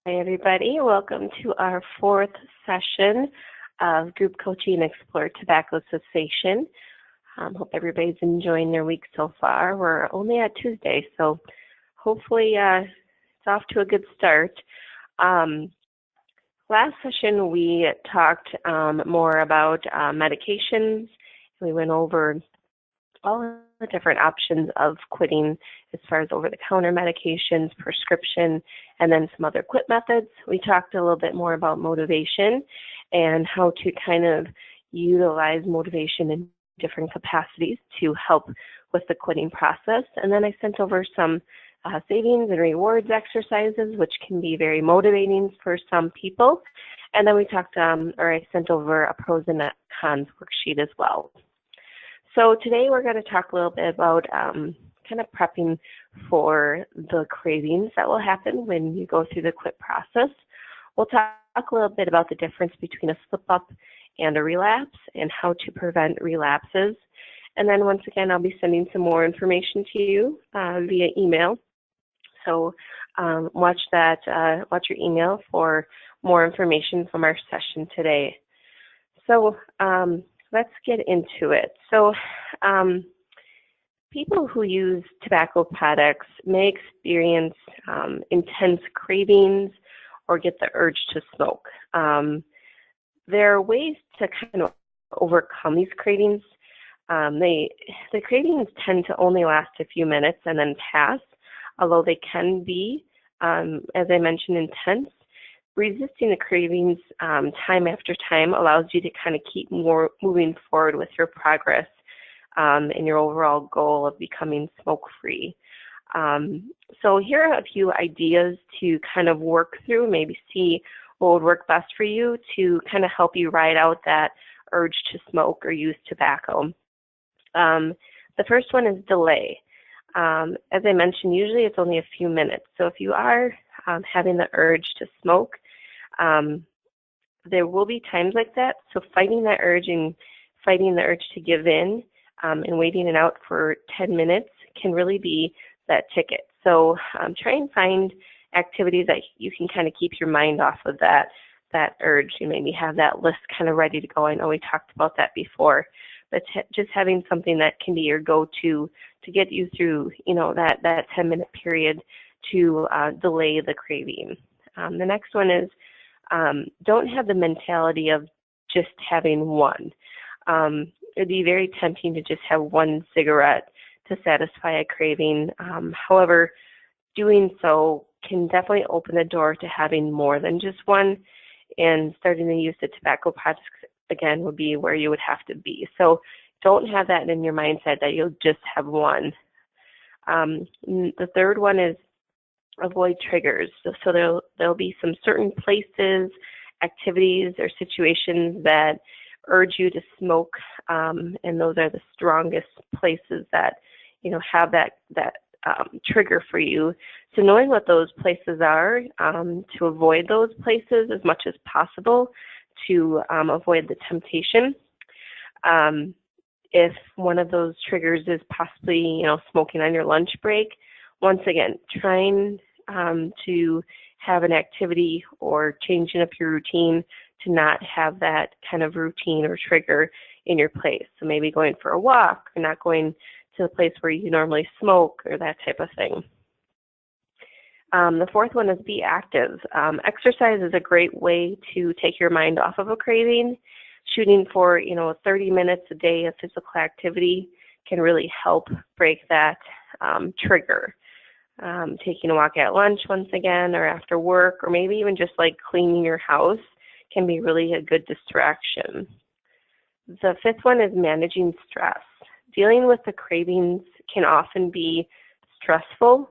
Hi, everybody. Welcome to our fourth session of Group Coaching Explore Tobacco Cessation. Hope everybody's enjoying their week so far. We're only at Tuesday, so hopefully it's off to a good start. Last session we talked more about medications. We went over all the different options of quitting as far as over-the-counter medications, prescription, and then some other quit methods. We talked a little bit more about motivation and how to kind of utilize motivation in different capacities to help with the quitting process. And then I sent over some savings and rewards exercises, which can be very motivating for some people. And then we talked, I sent over a pros and cons worksheet as well. So today we're going to talk a little bit about kind of prepping for the cravings that will happen when you go through the quit process. We'll talk a little bit about the difference between a slip-up and a relapse and how to prevent relapses. And then once again, I'll be sending some more information to you via email. So watch your email for more information from our session today. So let's get into it. So people who use tobacco products may experience intense cravings or get the urge to smoke. There are ways to kind of overcome these cravings. The cravings tend to only last a few minutes and then pass, although they can be, as I mentioned, intense. Resisting the cravings time after time allows you to kind of keep moving forward with your progress and your overall goal of becoming smoke-free. So here are a few ideas to kind of work through, maybe see what would work best for you to kind of help you ride out that urge to smoke or use tobacco. The first one is delay. As I mentioned, usually it's only a few minutes. So if you are having the urge to smoke, there will be times like that. So fighting that urge and fighting the urge to give in and waiting it out for 10 minutes can really be that ticket. So try and find activities that you can kind of keep your mind off of that urge. You maybe have that list kind of ready to go. I know we talked about that before, but just having something that can be your go-to to get you through, that 10-minute period to delay the craving. The next one is don't have the mentality of just having one. It'd be very tempting to just have one cigarette to satisfy a craving. However, doing so can definitely open the door to having more than just one, and starting to use the tobacco products again would be where you would have to be. So don't have that in your mindset that you'll just have one. The third one is avoid triggers. So there'll be some certain places, activities, or situations that urge you to smoke, and those are the strongest places that have that trigger for you. So knowing what those places are, to avoid those places as much as possible, to avoid the temptation. If one of those triggers is possibly smoking on your lunch break, once again, trying to have an activity or changing up your routine to not have that kind of routine or trigger in your place. So maybe going for a walk or not going to the place where you normally smoke or that type of thing. The fourth one is be active. Exercise is a great way to take your mind off of a craving. Shooting for 30 minutes a day of physical activity can really help break that trigger. Taking a walk at lunch once again, or after work, or maybe even just like cleaning your house can be really a good distraction. The fifth one is managing stress. Dealing with the cravings can often be stressful.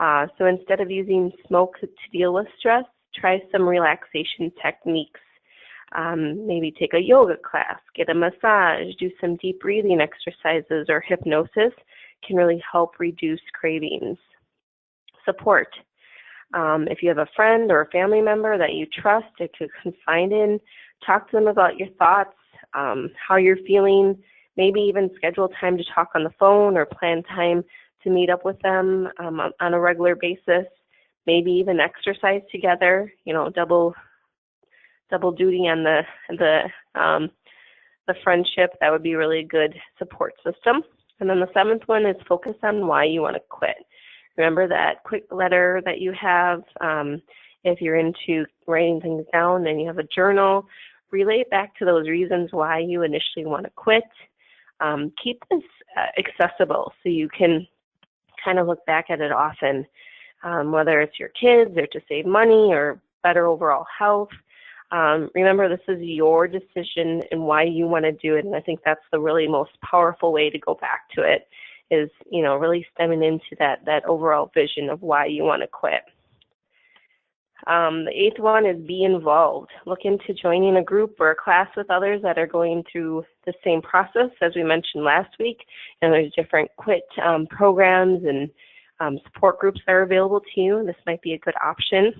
So instead of using smoke to deal with stress, try some relaxation techniques. Maybe take a yoga class, get a massage, do some deep breathing exercises, or hypnosis can really help reduce cravings. Support. If you have a friend or a family member that you trust, that you can confide in, talk to them about your thoughts, how you're feeling, maybe even schedule time to talk on the phone or plan time to meet up with them on a regular basis. maybe even exercise together, double duty on the friendship. That would be really a good support system. And then the 7th one is focus on why you want to quit. Remember that quick letter that you have. If you're into writing things down and you have a journal, relate back to those reasons why you initially want to quit. Keep this accessible so you can kind of look back at it often, whether it's your kids or to save money or better overall health. Remember, this is your decision and why you want to do it, and I think that's the really most powerful way to go back to it is, really stemming into that overall vision of why you want to quit. The 8th one is be involved. Look into joining a group or a class with others that are going through the same process as we mentioned last week. And there's different quit programs and support groups that are available to you. This might be a good option.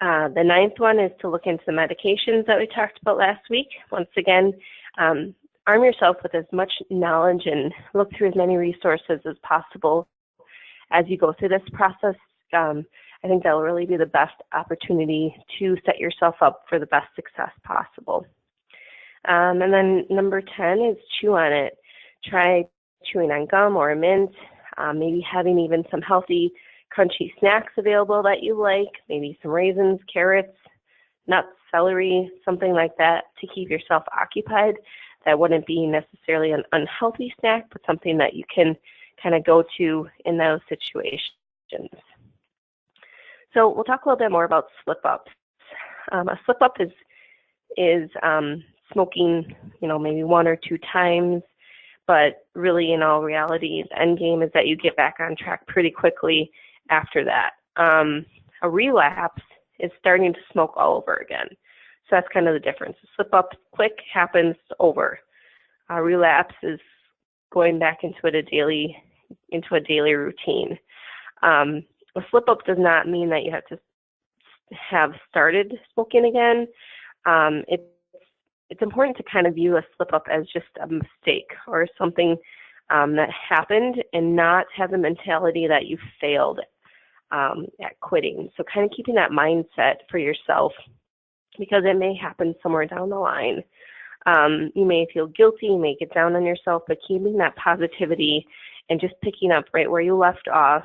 The 9th one is to look into the medications that we talked about last week. Once again, arm yourself with as much knowledge and look through as many resources as possible as you go through this process. I think that will really be the best opportunity to set yourself up for the best success possible. And then number 10 is chew on it. Try chewing on gum or a mint, maybe having even some healthy crunchy snacks available that you like, maybe some raisins, carrots, nuts, celery, something like that to keep yourself occupied. That wouldn't be necessarily an unhealthy snack, but something that you can kind of go to in those situations. So we'll talk a little bit more about slip-ups. A slip-up is smoking, maybe 1 or 2 times, but really in all reality, the end game is that you get back on track pretty quickly after that. A relapse is starting to smoke all over again. So that's kind of the difference. A slip-up quick happens over. A relapse is going back into a daily routine. A slip-up does not mean that you have to have started smoking again. It's important to kind of view a slip-up as just a mistake or something that happened and not have the mentality that you failed at quitting. So kind of keeping that mindset for yourself because it may happen somewhere down the line. You may feel guilty, you may get down on yourself, but keeping that positivity and just picking up right where you left off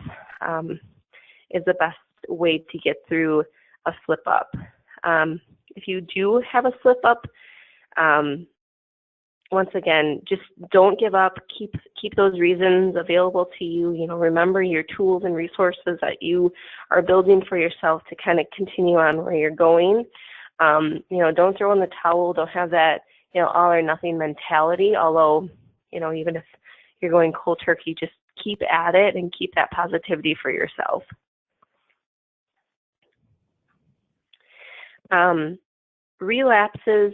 is the best way to get through a slip-up. If you do have a slip-up, once again, just don't give up. Keep those reasons available to you. Remember your tools and resources that you are building for yourself to kind of continue on where you're going. Don't throw in the towel. Don't have that, all or nothing mentality. Although, even if you're going cold turkey, just keep at it and keep that positivity for yourself. Relapses,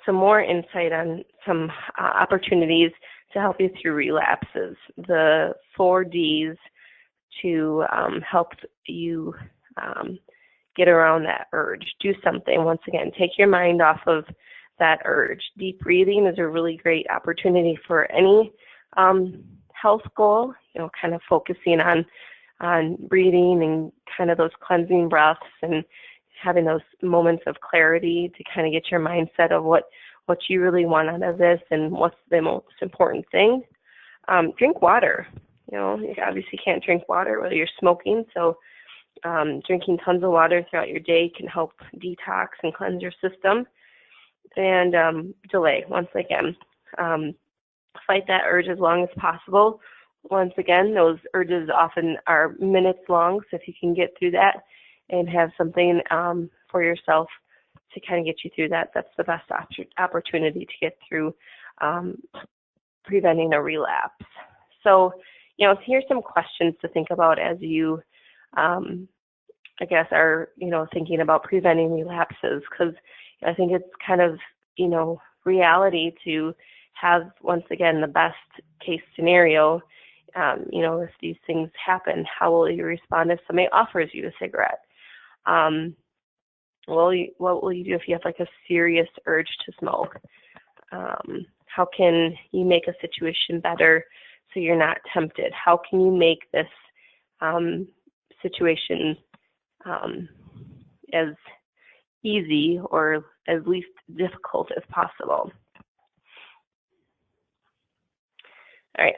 some more insight on some opportunities to help you through relapses. The 4 Ds to help you get around that urge. Do something. Once again, take your mind off of that urge. Deep breathing is a really great opportunity for any health goal, kind of focusing on breathing and kind of those cleansing breaths and having those moments of clarity to kind of get your mindset of what you really want out of this and what's the most important thing. Drink water. You obviously can't drink water whether you're smoking, so drinking tons of water throughout your day can help detox and cleanse your system. And delay, once again. Fight that urge as long as possible. Once again, those urges often are minutes long, so if you can get through that and have something for yourself to kind of get you through that, that's the best opportunity to get through preventing a relapse. So, here's some questions to think about as you, are, thinking about preventing relapses, because I think it's kind of, reality to have, once again, the best case scenario. If these things happen, how will you respond if somebody offers you a cigarette? What will you do if you have like a serious urge to smoke? How can you make a situation better so you're not tempted? How can you make this situation as easy or as least difficult as possible. All right.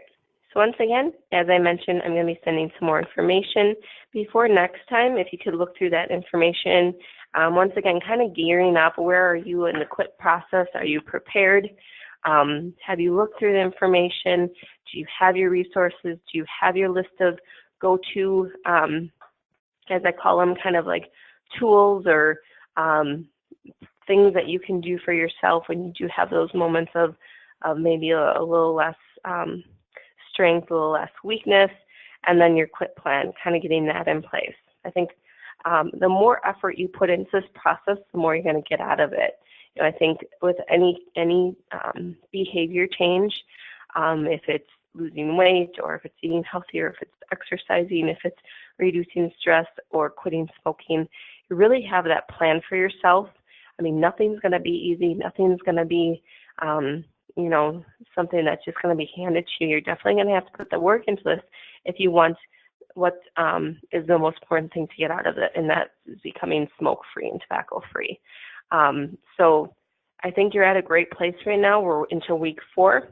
So once again, as I mentioned, I'm going to be sending some more information. Before next time, if you could look through that information, once again, kind of gearing up, where are you in the quit process? Are you prepared? Have you looked through the information? Do you have your resources? Do you have your list of go-to, as I call them, kind of like tools or things that you can do for yourself when you do have those moments of maybe a little less strength, a little less weakness, and then your quit plan, kind of getting that in place. I think the more effort you put into this process, the more you're going to get out of it. You know, I think with any behavior change, if it's losing weight or if it's eating healthier, if it's exercising, if it's reducing stress or quitting smoking, you really have that plan for yourself. I mean, nothing's going to be easy. Nothing's going to be something that's just going to be handed to you. You're definitely going to have to put the work into this if you want what is the most important thing to get out of it, and that is becoming smoke-free and tobacco-free. So I think you're at a great place right now. We're into week 4,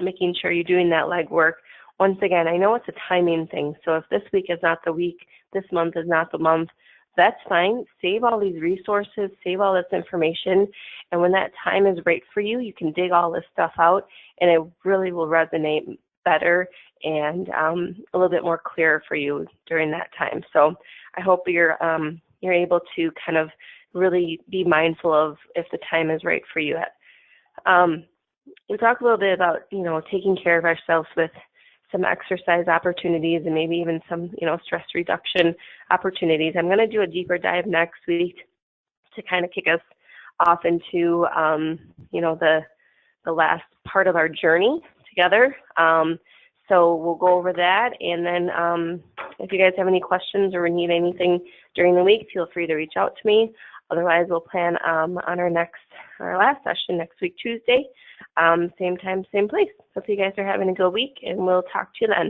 making sure you're doing that legwork. Once again, I know it's a timing thing, so if this week is not the week, this month is not the month, that's fine. Save all these resources, save all this information, and when that time is right for you, you can dig all this stuff out, and it really will resonate better and a little bit more clear for you during that time. So I hope you're able to kind of really be mindful of if the time is right for you. We talked a little bit about, taking care of ourselves with some exercise opportunities and maybe even some, stress reduction opportunities. I'm going to do a deeper dive next week to kind of kick us off into, the last part of our journey together. So we'll go over that. And then if you guys have any questions or need anything during the week, feel free to reach out to me. Otherwise, we'll plan on our last session next week, Tuesday. Same time, same place. Hope you guys are having a good week, and we'll talk to you then.